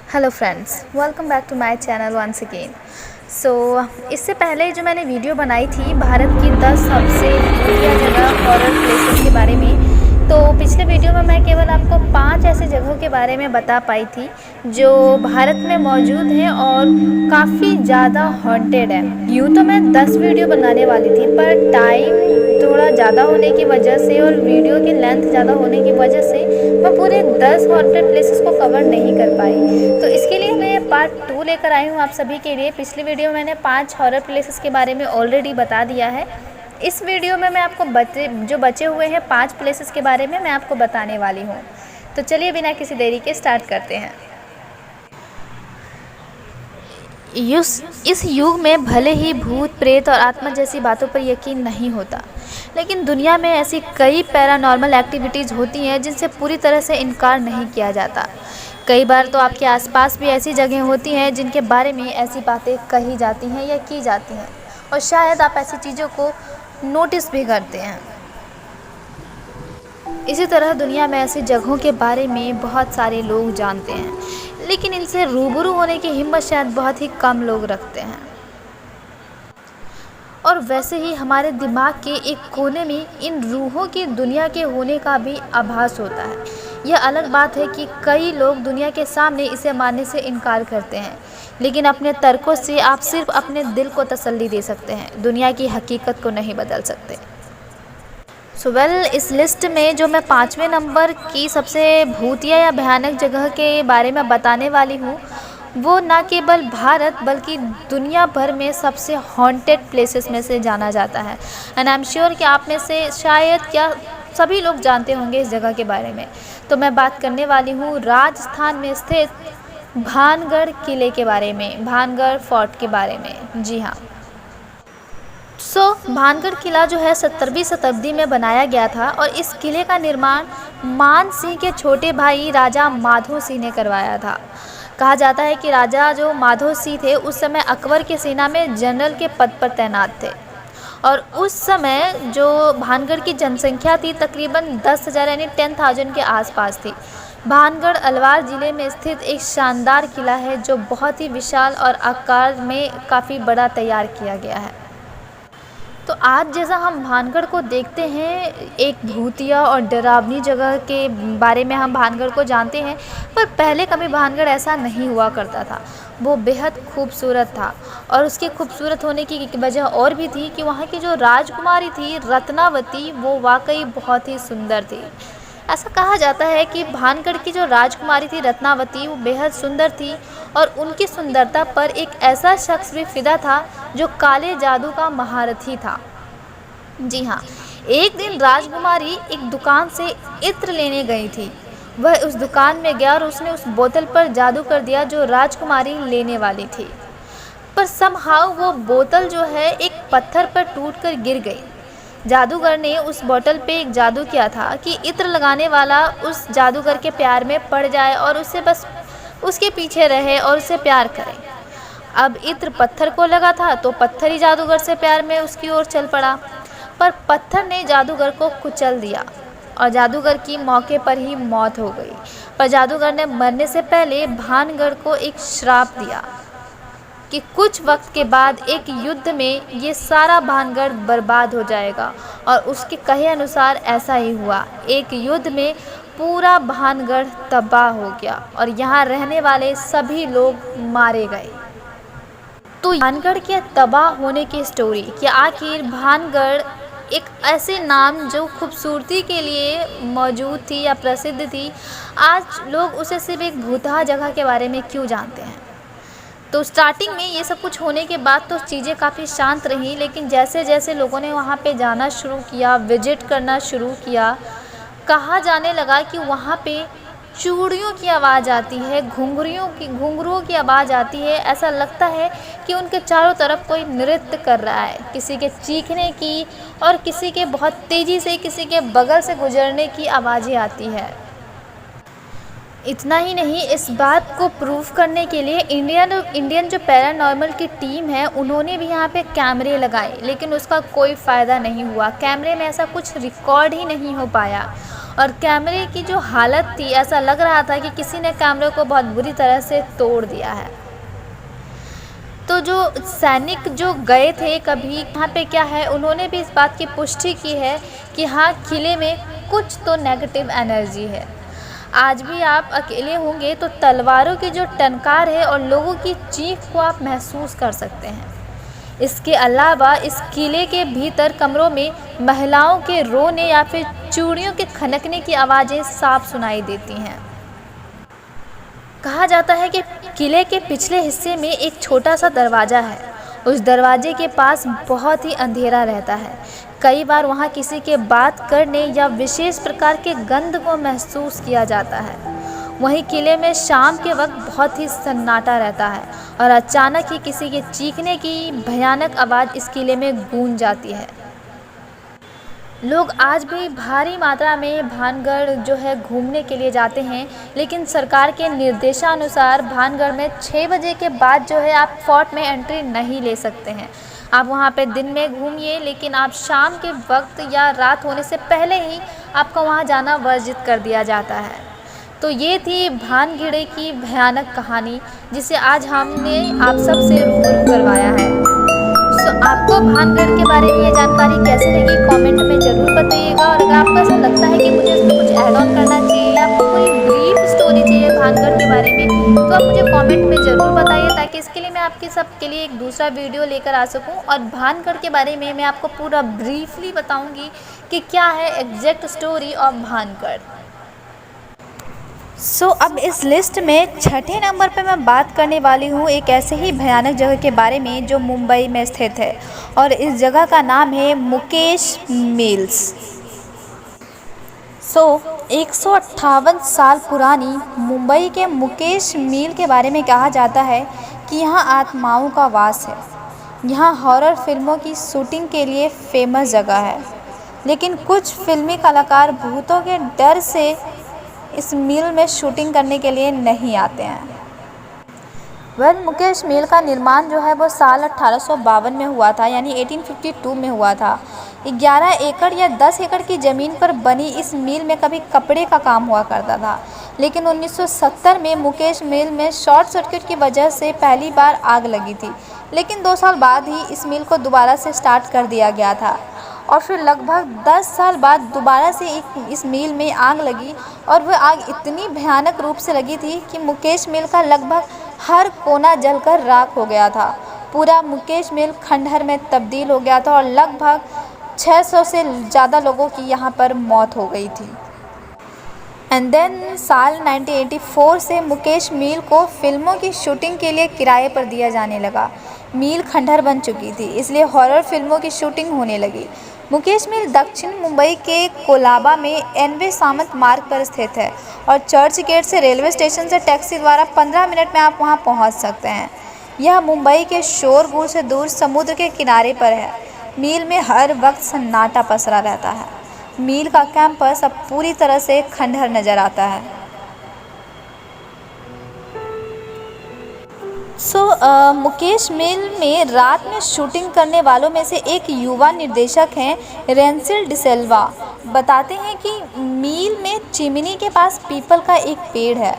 Hello friends, welcome back to my channel once again. So इससे पहले जो मैंने वीडियो बनाई थी भारत की 10 सबसे बढ़िया जगह हॉरर प्लेसेस के बारे में, तो पिछले वीडियो में मैं केवल आपको 5 ऐसे जगहों के बारे में बता पाई थी जो भारत में मौजूद हैं और काफ़ी ज़्यादा हॉन्टेड है। यूँ तो मैं 10 वीडियो बनाने वाली थी, पर टाइम थोड़ा ज़्यादा होने की वजह से और वीडियो की लेंथ ज़्यादा होने की वजह से मैं पूरे 10 हॉन्टेड प्लेसेस को कवर नहीं कर पाई। तो इसके लिए मैं पार्ट 2 लेकर आई हूँ आप सभी के लिए। पिछली वीडियो में मैंने 5 हॉरर प्लेसेस के बारे में ऑलरेडी बता दिया है। इस वीडियो में मैं आपको जो बचे हुए हैं 5 प्लेसेस के बारे में मैं आपको बताने वाली हूँ। तो चलिए बिना किसी देरी के स्टार्ट करते हैं। इस युग में भले ही भूत प्रेत और आत्मा जैसी बातों पर यकीन नहीं होता, लेकिन दुनिया में ऐसी कई पैरानॉर्मल एक्टिविटीज़ होती हैं जिनसे पूरी तरह से इनकार नहीं किया जाता। कई बार तो आपके आसपास भी ऐसी जगह होती हैं जिनके बारे में ऐसी बातें कही जाती हैं या की जाती हैं, और शायद आप ऐसी चीज़ों को नोटिस भी करते हैं। इसी तरह दुनिया में ऐसी जगहों के बारे में बहुत सारे लोग जानते हैं, लेकिन इनसे रूबरू होने की हिम्मत शायद बहुत ही कम लोग रखते हैं। और वैसे ही हमारे दिमाग के एक कोने में इन रूहों की दुनिया के होने का भी आभास होता है। यह अलग बात है कि कई लोग दुनिया के सामने इसे मानने से इनकार करते हैं, लेकिन अपने तर्कों से आप सिर्फ अपने दिल को तसल्ली दे सकते हैं, दुनिया की हकीकत को नहीं बदल सकते। इस लिस्ट में जो मैं 5वें नंबर की सबसे भूतिया या भयानक जगह के बारे में बताने वाली हूँ, वो न केवल भारत बल्कि दुनिया भर में सबसे हॉन्टेड प्लेसेस में से जाना जाता है। एंड आई एम श्योर कि आप में से शायद क्या सभी लोग जानते होंगे इस जगह के बारे में। तो मैं बात करने वाली हूँ राजस्थान में स्थित भानगढ़ किले के बारे में, भानगढ़ फोर्ट के बारे में। जी हाँ, भानगढ़ किला जो है 17वीं शताब्दी में बनाया गया था, और इस किले का निर्माण मान सिंह के छोटे भाई राजा माधो सिंह ने करवाया था। कहा जाता है कि राजा जो माधो सिंह थे उस समय अकबर की सेना में जनरल के पद पर तैनात थे, और उस समय जो भानगढ़ की जनसंख्या थी तकरीबन 10,000 यानी 10,000 के आसपास थी। भानगढ़ अलवार ज़िले में स्थित एक शानदार किला है जो बहुत ही विशाल और आकार में काफ़ी बड़ा तैयार किया गया है। तो आज जैसा हम भानगढ़ को देखते हैं एक भूतिया और डरावनी जगह के बारे में हम भानगढ़ को जानते हैं, पर पहले कभी भानगढ़ ऐसा नहीं हुआ करता था। वो बेहद खूबसूरत था, और उसके खूबसूरत होने की एक वजह और भी थी कि वहाँ की जो राजकुमारी थी रत्नावती, वो वाकई बहुत ही सुंदर थी। ऐसा कहा जाता है कि भानगढ़ की जो राजकुमारी थी रत्नावती, वो बेहद सुंदर थी, और उनकी सुंदरता पर एक ऐसा शख्स भी फिदा था जो काले जादू का महारथी था। जी हाँ, एक दिन राजकुमारी एक दुकान से इत्र लेने गई थी। वह उस दुकान में गया और उसने उस बोतल पर जादू कर दिया जो राजकुमारी लेने वाली थी, पर समहाउ वो बोतल जो है एक पत्थर पर टूटकर गिर गई। जादूगर ने उस बोतल पे एक जादू किया था कि इत्र लगाने वाला उस जादूगर के प्यार में पड़ जाए और उससे बस उसके पीछे रहे और उससे प्यार करे। अब इत्र पत्थर को लगा था तो पत्थर ही जादूगर से प्यार में उसकी ओर चल पड़ा, पर पत्थर ने जादूगर को कुचल दिया और जादूगर की मौके पर ही मौत हो गई। पर जादूगर ने मरने से पहले भानगढ़ को एक श्राप दिया कि कुछ वक्त के बाद एक युद्ध में ये सारा भानगढ़ बर्बाद हो जाएगा, और उसके कहे अनुसार ऐसा ही हुआ। एक युद्ध में पूरा भानगढ़ तबाह हो गया और यहाँ रहने वाले सभी लोग मारे गए। तो भानगढ़ के तबाह होने की स्टोरी कि आखिर भानगढ़ एक ऐसे नाम जो खूबसूरती के लिए मौजूद थी या प्रसिद्ध थी, आज लोग उसे सिर्फ एक भूतहा जगह के बारे में क्यों जानते हैं। तो स्टार्टिंग में ये सब कुछ होने के बाद तो चीज़ें काफ़ी शांत रहीं, लेकिन जैसे जैसे लोगों ने वहाँ पे जाना शुरू किया, विजिट करना शुरू किया, कहा जाने लगा कि वहाँ पे चूड़ियों की आवाज़ आती है, घुंघरुओं की आवाज़ आती है। ऐसा लगता है कि उनके चारों तरफ कोई नृत्य कर रहा है, किसी के चीखने की और किसी के बहुत तेज़ी से किसी के बगल से गुजरने की आवाज़ें आती है। इतना ही नहीं, इस बात को प्रूव करने के लिए इंडियन जो पैरानॉर्मल की टीम है उन्होंने भी यहाँ पे कैमरे लगाए, लेकिन उसका कोई फ़ायदा नहीं हुआ। कैमरे में ऐसा कुछ रिकॉर्ड ही नहीं हो पाया, और कैमरे की जो हालत थी, ऐसा लग रहा था कि किसी ने कैमरे को बहुत बुरी तरह से तोड़ दिया है। तो जो सैनिक जो गए थे कभी यहाँ पे क्या है, उन्होंने भी इस बात की पुष्टि की है कि हाँ, किले में कुछ तो नेगेटिव एनर्जी है। आज भी आप अकेले होंगे तो तलवारों की जो टंकार है और लोगों की चीख को आप महसूस कर सकते हैं। इसके अलावा इस किले के भीतर कमरों में महिलाओं के रोने या फिर चूड़ियों के खनकने की आवाज़ें साफ सुनाई देती हैं। कहा जाता है कि किले के पिछले हिस्से में एक छोटा सा दरवाज़ा है। उस दरवाजे के पास बहुत ही अंधेरा रहता है। कई बार वहाँ किसी के बात करने या विशेष प्रकार के गंध को महसूस किया जाता है। वहीं किले में शाम के वक्त बहुत ही सन्नाटा रहता है और अचानक ही किसी के चीखने की भयानक आवाज़ इस किले में गूंज जाती है। लोग आज भी भारी मात्रा में भानगढ़ जो है घूमने के लिए जाते हैं, लेकिन सरकार के निर्देशानुसार भानगढ़ में 6 बजे के बाद जो है आप फोर्ट में एंट्री नहीं ले सकते हैं। आप वहां पे दिन में घूमिए, लेकिन आप शाम के वक्त या रात होने से पहले ही आपको वहां जाना वर्जित कर दिया जाता है। तो ये थी भानगढ़ की भयानक कहानी, जिसे आज हमने आप सबसे रूबरू करवाया है। तो आपको भानगढ़ के बारे में ये जानकारी कैसे लगी, कमेंट में ज़रूर बताइएगा। और अगर आपको ऐसा लगता है कि मुझे इसमें कुछ ऐड ऑन करना चाहिए या आपको कोई ब्रीफ स्टोरी चाहिए भानगढ़ के बारे में, तो आप मुझे कमेंट में ज़रूर बताइए, ताकि इसके लिए मैं आपके सबके लिए एक दूसरा वीडियो लेकर आ सकूं और भानगढ़ के बारे में मैं आपको पूरा ब्रीफली बताऊँगी कि क्या है एग्जैक्ट स्टोरी ऑफ भानगढ़। अब इस लिस्ट में छठे नंबर पे मैं बात करने वाली हूँ एक ऐसे ही भयानक जगह के बारे में जो मुंबई में स्थित है, और इस जगह का नाम है मुकेश मिल्स। 158 साल पुरानी मुंबई के मुकेश मिल के बारे में कहा जाता है कि यहाँ आत्माओं का वास है। यहाँ हॉरर फिल्मों की शूटिंग के लिए फेमस जगह है, लेकिन कुछ फिल्मी कलाकार भूतों के डर से इस मिल में शूटिंग करने के लिए नहीं आते हैं। मुकेश मिल का निर्माण जो है वो साल 1852 में हुआ था, यानी 1852 में हुआ था। 11 एकड़ या 10 एकड़ की ज़मीन पर बनी इस मिल में कभी कपड़े का काम हुआ करता था, लेकिन 1970 में मुकेश मिल में शॉर्ट सर्किट की वजह से पहली बार आग लगी थी। लेकिन 2 साल बाद ही इस मिल को दोबारा से स्टार्ट कर दिया गया था, और फिर लगभग 10 साल बाद दोबारा से इस मिल में आग लगी, और वह आग इतनी भयानक रूप से लगी थी कि मुकेश मिल का लगभग हर कोना जलकर राख हो गया था। पूरा मुकेश मिल खंडहर में तब्दील हो गया था और लगभग 600 से ज़्यादा लोगों की यहाँ पर मौत हो गई थी। एंड देन साल 1984 से मुकेश मिल को फिल्मों की शूटिंग के लिए किराए पर दिया जाने लगा। मिल खंडहर बन चुकी थी, इसलिए हॉरर फिल्मों की शूटिंग होने लगी। मुकेश मिल दक्षिण मुंबई के कोलाबा में एनवे सामंत मार्ग पर स्थित है, और चर्च गेट से रेलवे स्टेशन से टैक्सी द्वारा 15 मिनट में आप वहां पहुंच सकते हैं। यह मुंबई के शोरगुल से दूर समुद्र के किनारे पर है। मिल में हर वक्त सन्नाटा पसरा रहता है। मिल का कैंपस अब पूरी तरह से खंडहर नज़र आता है। मुकेश मिल में रात में शूटिंग करने वालों में से एक युवा निर्देशक हैं रेंसिल डिसेल्वा। बताते हैं कि मिल में चिमनी के पास पीपल का एक पेड़ है।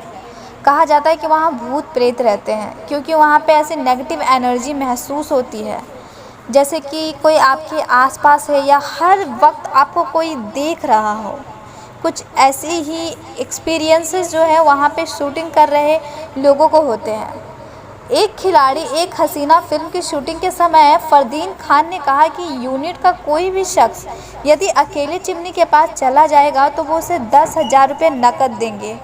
कहा जाता है कि वहाँ भूत प्रेत रहते हैं, क्योंकि वहाँ पे ऐसे नेगेटिव एनर्जी महसूस होती है, जैसे कि कोई आपके आसपास है या हर वक्त आपको कोई देख रहा हो। कुछ ऐसे ही एक्सपीरियंसेस जो है वहाँ पे शूटिंग कर रहे लोगों को होते हैं। एक खिलाड़ी एक हसीना फिल्म की शूटिंग के समय फरदीन खान ने कहा कि यूनिट का कोई भी शख्स यदि अकेले चिमनी के पास चला जाएगा तो वो उसे 10,000 रुपये नकद देंगे,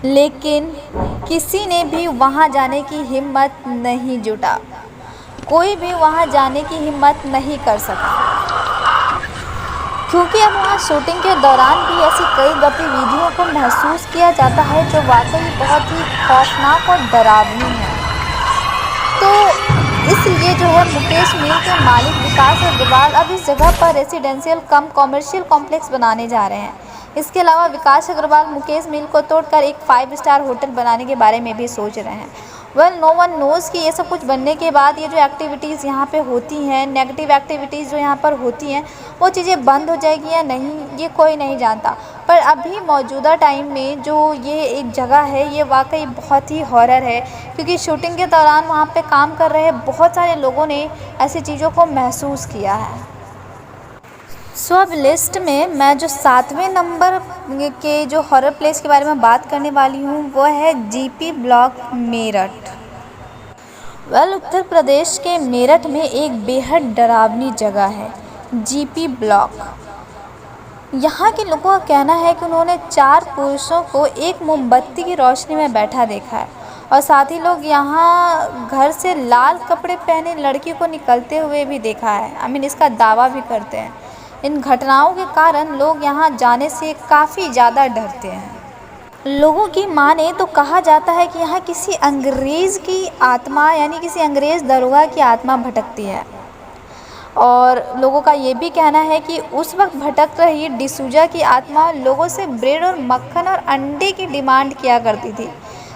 लेकिन किसी ने भी वहां जाने की हिम्मत नहीं जुटा। कोई भी वहां जाने की हिम्मत नहीं कर सका, क्योंकि अब वहाँ शूटिंग के दौरान भी ऐसी कई गतिविधियों को महसूस किया जाता है जो वाकई बहुत ही खौफनाक और डरावनी है। तो इसलिए जो है मुकेश मिल के मालिक विकास अग्रवाल अब इस जगह पर रेसिडेंशियल कम कॉमर्शियल कॉम्प्लेक्स बनाने जा रहे हैं। इसके अलावा विकास अग्रवाल मुकेश मिल को तोड़कर एक 5 स्टार होटल बनाने के बारे में भी सोच रहे हैं। नो वन नोज़ कि ये सब कुछ बनने के बाद ये जो एक्टिविटीज़ यहाँ पे होती हैं, नेगेटिव एक्टिविटीज़ जो यहाँ पर होती हैं, वो चीज़ें बंद हो जाएगी या नहीं, ये कोई नहीं जानता। पर अभी मौजूदा टाइम में जो ये एक जगह है ये वाकई बहुत ही हॉरर है, क्योंकि शूटिंग के दौरान वहाँ पे काम कर रहे बहुत सारे लोगों ने ऐसी चीज़ों को महसूस किया है। सो अब लिस्ट में मैं जो 7वें नंबर के जो हॉरर प्लेस के बारे में बात करने वाली हूँ वो है जीपी ब्लॉक मेरठ। उत्तर प्रदेश के मेरठ में एक बेहद डरावनी जगह है जीपी ब्लॉक। यहाँ के लोगों का कहना है कि उन्होंने 4 पुरुषों को एक मोमबत्ती की रोशनी में बैठा देखा है, और साथ ही लोग यहाँ घर से लाल कपड़े पहने लड़की को निकलते हुए भी देखा है। इसका दावा भी करते हैं। इन घटनाओं के कारण लोग यहाँ जाने से काफ़ी ज़्यादा डरते हैं। लोगों की माने तो कहा जाता है कि यहाँ किसी अंग्रेज़ की आत्मा यानी किसी अंग्रेज़ दरोगा की आत्मा भटकती है, और लोगों का ये भी कहना है कि उस वक्त भटक रही डिसूजा की आत्मा लोगों से ब्रेड और मक्खन और अंडे की डिमांड किया करती थी।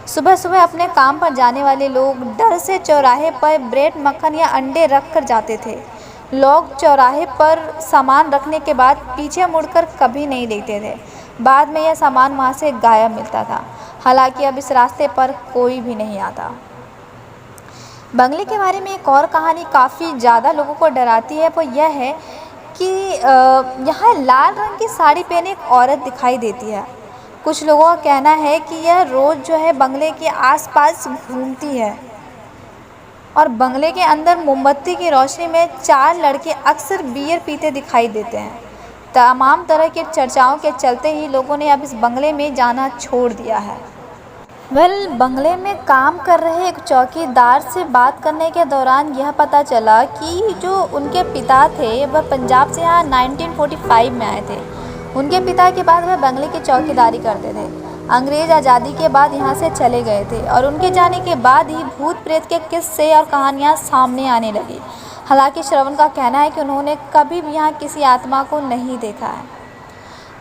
सुबह सुबह अपने काम पर जाने वाले लोग डर से चौराहे पर ब्रेड, मक्खन या अंडे रख कर जाते थे। लोग चौराहे पर सामान रखने के बाद पीछे मुड़कर कभी नहीं देखते थे। बाद में यह सामान वहाँ से गायब मिलता था। हालांकि अब इस रास्ते पर कोई भी नहीं आता। बंगले के बारे में एक और कहानी काफ़ी ज़्यादा लोगों को डराती है, वो यह है कि यहाँ लाल रंग की साड़ी पहने एक औरत दिखाई देती है। कुछ लोगों का कहना है कि यह रोज़ जो है बंगले के आसपास घूमती है, और बंगले के अंदर मोमबत्ती की रोशनी में 4 लड़के अक्सर बियर पीते दिखाई देते हैं। तमाम तरह के चर्चाओं के चलते ही लोगों ने अब इस बंगले में जाना छोड़ दिया है। बंगले में काम कर रहे एक चौकीदार से बात करने के दौरान यह पता चला कि जो उनके पिता थे वह पंजाब से यहाँ 1945 में आए थे। उनके पिता के बाद वह बंगले की चौकीदारी करते थे। अंग्रेज़ आज़ादी के बाद यहाँ से चले गए थे, और उनके जाने के बाद ही भूत प्रेत के किस्से और कहानियाँ सामने आने लगी। हालांकि श्रवण का कहना है कि उन्होंने कभी भी यहाँ किसी आत्मा को नहीं देखा है।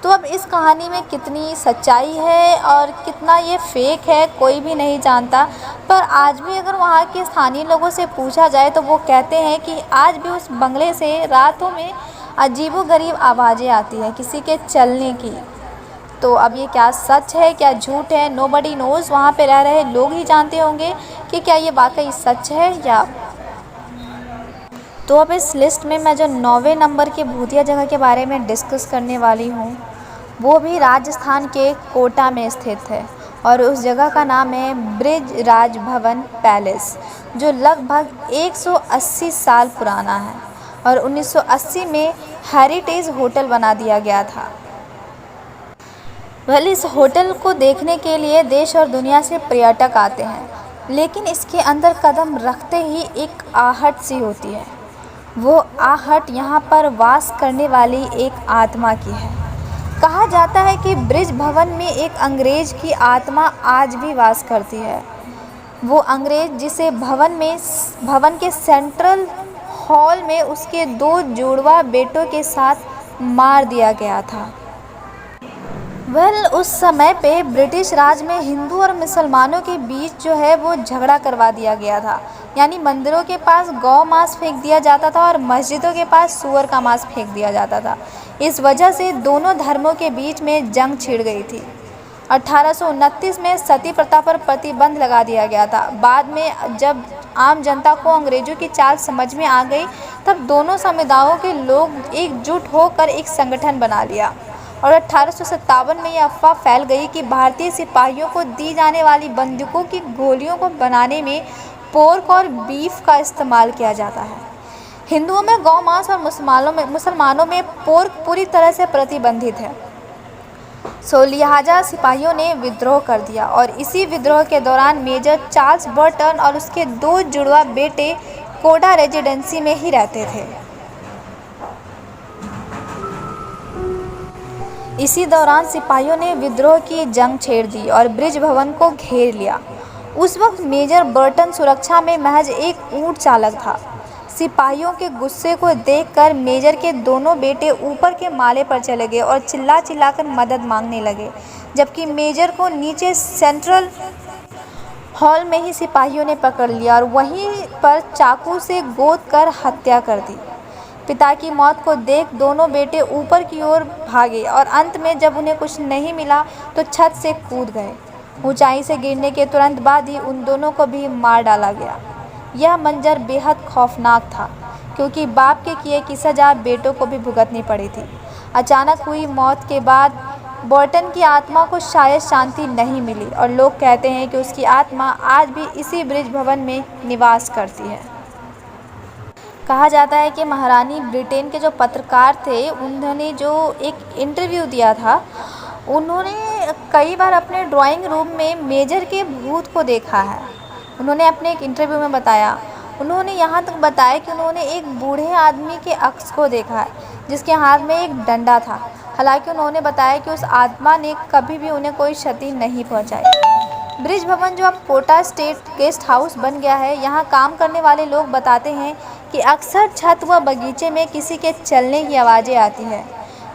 तो अब इस कहानी में कितनी सच्चाई है और कितना ये फेक है कोई भी नहीं जानता, पर आज भी अगर वहाँ के स्थानीय लोगों से पूछा जाए तो वो कहते हैं कि आज भी उस बंगले से रातों में अजीबोगरीब आवाज़ें आती हैं किसी के चलने की। तो अब ये क्या सच है क्या झूठ है, नोबडी नोज़। वहाँ पे रह रहे लोग ही जानते होंगे कि क्या ये वाकई सच है या। तो अब इस लिस्ट में मैं जो 9वें नंबर की भूतिया जगह के बारे में डिस्कस करने वाली हूँ वो भी राजस्थान के कोटा में स्थित है, और उस जगह का नाम है ब्रिज राज भवन पैलेस, जो लगभग 180 साल पुराना है और 1980 में हेरिटेज होटल बना दिया गया था। इस होटल को देखने के लिए देश और दुनिया से पर्यटक आते हैं, लेकिन इसके अंदर कदम रखते ही एक आहट सी होती है। वो आहट यहाँ पर वास करने वाली एक आत्मा की है। कहा जाता है कि ब्रिज भवन में एक अंग्रेज की आत्मा आज भी वास करती है। वो अंग्रेज जिसे भवन के सेंट्रल हॉल में उसके 2 जुड़वा बेटों के साथ मार दिया गया था। उस समय पे ब्रिटिश राज में हिंदू और मुसलमानों के बीच जो है वो झगड़ा करवा दिया गया था। यानी मंदिरों के पास गौ मांस फेंक दिया जाता था और मस्जिदों के पास सूअर का मांस फेंक दिया जाता था। इस वजह से दोनों धर्मों के बीच में जंग छिड़ गई थी। 1829 में सती प्रथा पर प्रतिबंध लगा दिया गया था। बाद में जब आम जनता को अंग्रेज़ों की चाल समझ में आ गई, तब दोनों समुदायों के लोग एकजुट होकर एक संगठन बना लिया, और 1857 में यह अफवाह फैल गई कि भारतीय सिपाहियों को दी जाने वाली बंदूकों की गोलियों को बनाने में पोर्क और बीफ का इस्तेमाल किया जाता है। हिंदुओं में गौ मांस और मुसलमानों में पोर्क पूरी तरह से प्रतिबंधित है। लिहाजा सिपाहियों ने विद्रोह कर दिया, और इसी विद्रोह के दौरान मेजर चार्ल्स बर्टन और उसके 2 जुड़वा बेटे कोटा रेजिडेंसी में ही रहते थे। इसी दौरान सिपाहियों ने विद्रोह की जंग छेड़ दी और ब्रिज भवन को घेर लिया। उस वक्त मेजर बर्टन सुरक्षा में महज एक ऊंट चालक था। सिपाहियों के गुस्से को देखकर मेजर के दोनों बेटे ऊपर के माले पर चले गए और चिल्लाकर मदद मांगने लगे, जबकि मेजर को नीचे सेंट्रल हॉल में ही सिपाहियों ने पकड़ लिया और वहीं पर चाकू से गोद कर हत्या कर दी। पिता की मौत को देख दोनों बेटे ऊपर की ओर भागे और अंत में जब उन्हें कुछ नहीं मिला तो छत से कूद गए। ऊंचाई से गिरने के तुरंत बाद ही उन दोनों को भी मार डाला गया। यह मंजर बेहद खौफनाक था, क्योंकि बाप के किए की सज़ा बेटों को भी भुगतनी पड़ी थी। अचानक हुई मौत के बाद बॉर्टन की आत्मा को शायद शांति नहीं मिली और लोग कहते हैं कि उसकी आत्मा आज भी इसी ब्रिज भवन में निवास करती है। कहा जाता है कि महारानी ब्रिटेन के जो पत्रकार थे, उन्होंने जो एक इंटरव्यू दिया था, उन्होंने कई बार अपने ड्राइंग रूम में मेजर के भूत को देखा है। उन्होंने अपने एक इंटरव्यू में बताया, उन्होंने यहाँ तक बताया कि उन्होंने एक बूढ़े आदमी के अक्स को देखा है जिसके हाथ में एक डंडा था। हालांकि उन्होंने बताया कि उस आत्मा ने कभी भी उन्हें कोई क्षति नहीं पहुँचाई। ब्रिज भवन जो अब कोटा स्टेट गेस्ट हाउस बन गया है, यहाँ काम करने वाले लोग बताते हैं कि अक्सर छत व बगीचे में किसी के चलने की आवाज़ें आती हैं।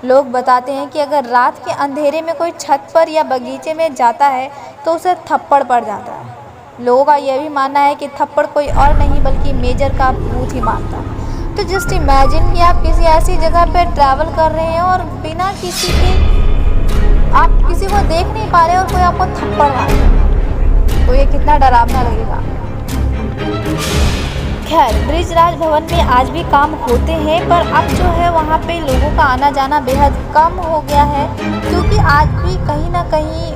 लोग बताते हैं कि अगर रात के अंधेरे में कोई छत पर या बगीचे में जाता है तो उसे थप्पड़ पड़ जाता है। लोगों का यह भी मानना है कि थप्पड़ कोई और नहीं बल्कि मेजर का भूत ही मारता है। तो जस्ट इमेजिन कि आप किसी ऐसी जगह पर ट्रैवल कर रहे हैं और बिना किसी के, आप किसी को देख नहीं पा रहे और कोई आपको थप्पड़ मार रहा है, तो ये कितना डरावना लगेगा। खैर, ब्रिज राज भवन में आज भी काम होते हैं, पर अब जो है वहाँ पे लोगों का आना जाना बेहद कम हो गया है, क्योंकि आज भी कहीं ना कहीं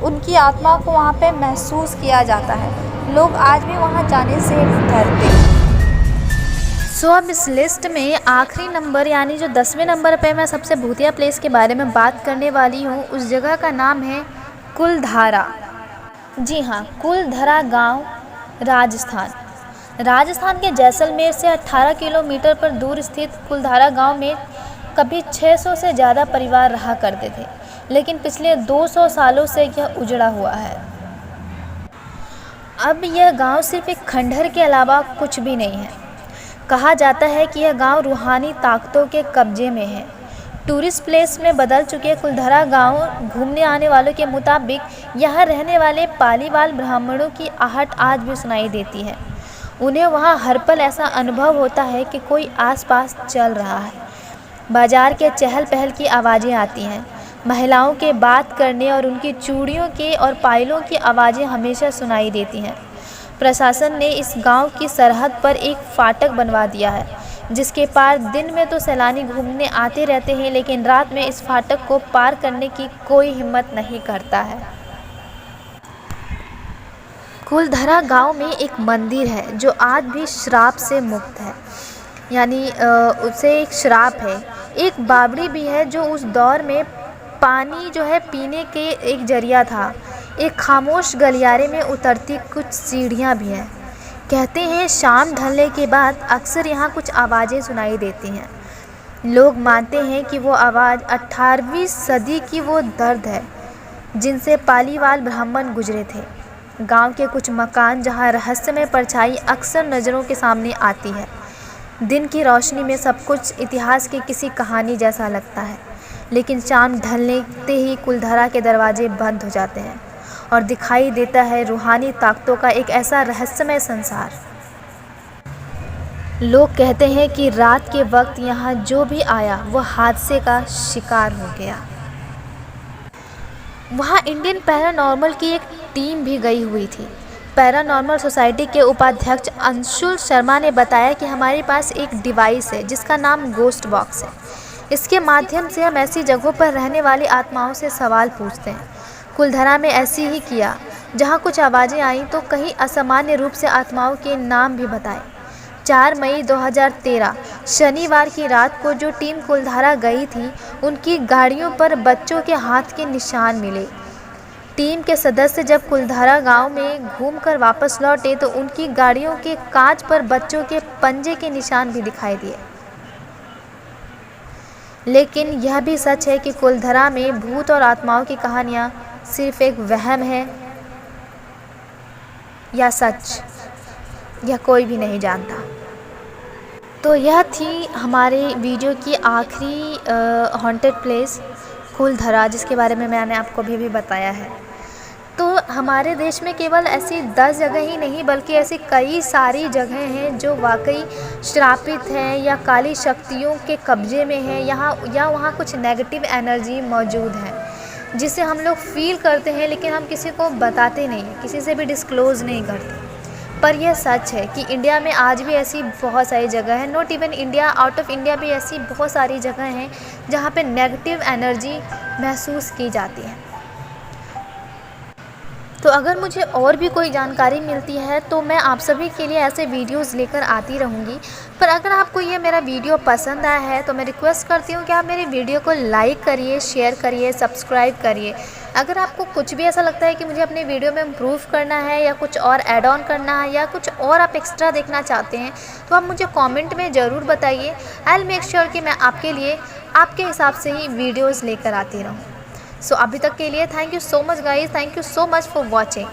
उनकी आत्मा को वहाँ पे महसूस किया जाता है। लोग आज भी वहाँ जाने से डरते हैं। सो अब इस लिस्ट में आखिरी नंबर यानी जो 10वें नंबर पे मैं सबसे भूतिया प्लेस के बारे में बात करने वाली हूँ, उस जगह का नाम है कुलधारा। जी हाँ, कुलधरा गांव, राजस्थान। राजस्थान के जैसलमेर से 18 किलोमीटर पर दूर स्थित कुलधारा गांव में कभी 600 से ज़्यादा परिवार रहा करते थे, लेकिन पिछले 200 सालों से यह उजड़ा हुआ है। अब यह गांव सिर्फ एक खंडहर के अलावा कुछ भी नहीं है। कहा जाता है कि यह गांव रूहानी ताकतों के कब्जे में है। टूरिस्ट प्लेस में बदल चुके कुलधरा गांव घूमने आने वालों के मुताबिक यहाँ रहने वाले पालीवाल ब्राह्मणों की आहट आज भी सुनाई देती है। उन्हें वहाँ हर पल ऐसा अनुभव होता है कि कोई आसपास चल रहा है। बाजार के चहल पहल की आवाज़ें आती हैं। महिलाओं के बात करने और उनकी चूड़ियों के और पायलों की आवाज़ें हमेशा सुनाई देती हैं। प्रशासन ने इस गांव की सरहद पर एक फाटक बनवा दिया है, जिसके पार दिन में तो सैलानी घूमने आते रहते हैं, लेकिन रात में इस फाटक को पार करने की कोई हिम्मत नहीं करता है। कुलधरा गांव में एक मंदिर है जो आज भी श्राप से मुक्त है, यानी उसे एक श्राप है। एक बावड़ी भी है जो उस दौर में पानी जो है पीने के एक जरिया था। एक खामोश गलियारे में उतरती कुछ सीढ़ियाँ भी हैं। कहते हैं शाम ढलने के बाद अक्सर यहाँ कुछ आवाज़ें सुनाई देती हैं। लोग मानते हैं कि वो आवाज़ 18वीं सदी की वो दर्द है जिनसे पालीवाल ब्राह्मण गुजरे थे। गांव के कुछ मकान जहाँ रहस्यमय परछाई अक्सर नज़रों के सामने आती है। दिन की रोशनी में सब कुछ इतिहास की किसी कहानी जैसा लगता है, लेकिन शाम ढलने ही कुलधरा के दरवाजे बंद हो जाते हैं और दिखाई देता है रूहानी ताकतों का एक ऐसा रहस्यमय संसार। लोग कहते हैं कि रात के वक्त यहाँ जो भी आया वो हादसे का शिकार हो गया। वहाँ इंडियन पैरानॉर्मल की एक टीम भी गई हुई थी। पैरानॉर्मल सोसाइटी के उपाध्यक्ष अंशुल शर्मा ने बताया कि हमारे पास एक डिवाइस है जिसका नाम गोस्ट बॉक्स है। इसके माध्यम से हम ऐसी जगहों पर रहने वाली आत्माओं से सवाल पूछते हैं। कुलधरा में ऐसी ही किया। जहाँ कुछ आवाज़ें आईं तो कहीं असामान्य रूप से आत्माओं के नाम भी बताए। 4 मई 2013 शनिवार की रात को जो टीम कुलधरा गई थी, उनकी गाड़ियों पर बच्चों के हाथ के निशान मिले। टीम के सदस्य जब कुलधरा गांव में घूमकर वापस लौटे तो उनकी गाड़ियों के कांच पर बच्चों के पंजे के निशान भी दिखाई दिए। लेकिन यह भी सच है कि कुलधरा में भूत और आत्माओं की कहानियाँ सिर्फ एक वहम है या सच, यह कोई भी नहीं जानता। तो यह थी हमारे वीडियो की आखिरी हॉन्टेड प्लेस कुलधरा, जिसके बारे में मैंने आपको अभी बताया है। तो हमारे देश में केवल ऐसी 10 जगह ही नहीं बल्कि ऐसी कई सारी जगह हैं जो वाकई श्रापित हैं या काली शक्तियों के कब्जे में हैं, यहाँ या वहाँ कुछ नेगेटिव एनर्जी मौजूद है जिसे हम लोग फील करते हैं, लेकिन हम किसी को बताते नहीं हैं, किसी से भी डिस्क्लोज़ नहीं करते। पर यह सच है कि इंडिया में आज भी ऐसी बहुत सारी जगह है, not even India, out of India भी ऐसी बहुत सारी जगह हैं जहाँ पे नेगेटिव एनर्जी महसूस की जाती है। तो अगर मुझे और भी कोई जानकारी मिलती है तो मैं आप सभी के लिए ऐसे वीडियोस लेकर आती रहूँगी। पर अगर आपको ये मेरा वीडियो पसंद आया है तो मैं रिक्वेस्ट करती हूँ कि आप मेरे वीडियो को लाइक करिए, शेयर करिए, सब्सक्राइब करिए। अगर आपको कुछ भी ऐसा लगता है कि मुझे अपने वीडियो में इम्प्रूव करना है या कुछ और ऐड ऑन करना है या कुछ और आप एक्स्ट्रा देखना चाहते हैं तो आप मुझे कॉमेंट में ज़रूर बताइए। आई विल मेक श्योर कि मैं आपके लिए आपके हिसाब से ही वीडियोज़ लेकर आती रहूँ। सो अभी तक के लिए thank you so much guys, thank you so much for watching.